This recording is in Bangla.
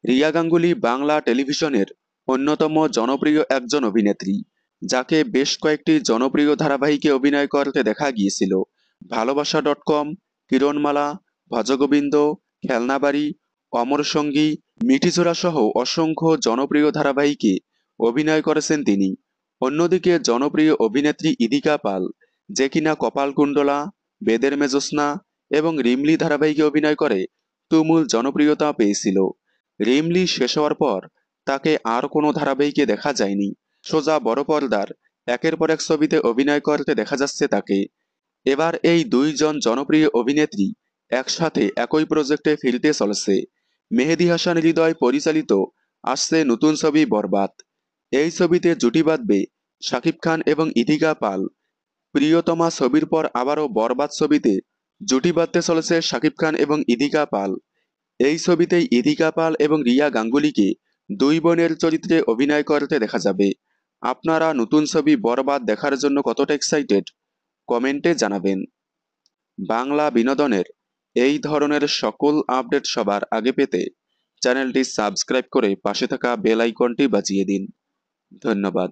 রিয়া গাঙ্গুলী বাংলা টেলিভিশনের অন্যতম জনপ্রিয় একজন অভিনেত্রী, যাকে বেশ কয়েকটি জনপ্রিয় ধারাবাহিকে অভিনয় করতে দেখা গিয়েছিল। ভালোবাসা.কম, কিরণমালা, ভজগোবিন্দ, খেলনাবাড়ি, অমর সঙ্গী, মিঠিচোরা সহ অসংখ্য জনপ্রিয় ধারাবাহিকে অভিনয় করেছেন তিনি। অন্যদিকে জনপ্রিয় অভিনেত্রী ইদিকা পাল, যে কিনা কপালকুণ্ডলা, বেদের মেজোসনা এবং রিমলি ধারাবাহিকে অভিনয় করে তুমুল জনপ্রিয়তা পেয়েছিল। রিমলি শেষ হওয়ার পর তাকে আর কোনো ধারাবাহিকে দেখা যায়নি। সোজা বড় পর্দার একের পর এক ছবিতে অভিনয় করতে দেখা যাচ্ছে তাকে। এবার এই দুইজন জনপ্রিয় অভিনেত্রী একসাথে একই প্রজেক্টে ফিরতে চলেছে। মেহেদী হাসান হৃদয় পরিচালিত আসছে নতুন ছবি বরবাদ। এই ছবিতে জুটি বাঁধবে শাকিব খান এবং ইদিকা পাল। প্রিয়তমা ছবির পর আবারও বরবাদ ছবিতে জুটি বাঁধতে চলেছে শাকিব খান এবং ইদিকা পাল। এই ছবিতেই ইদিকা পাল এবং রিয়া গাঙ্গুলীকে দুই বোনের চরিত্রে অভিনয় করতে দেখা যাবে। আপনারা নতুন ছবি বরবাদ দেখার জন্য কতটা এক্সাইটেড কমেন্টে জানাবেন। বাংলা বিনোদনের এই ধরনের সকল আপডেট সবার আগে পেতে চ্যানেলটি সাবস্ক্রাইব করে পাশে থাকা বেল আইকনটি বাজিয়ে দিন। ধন্যবাদ।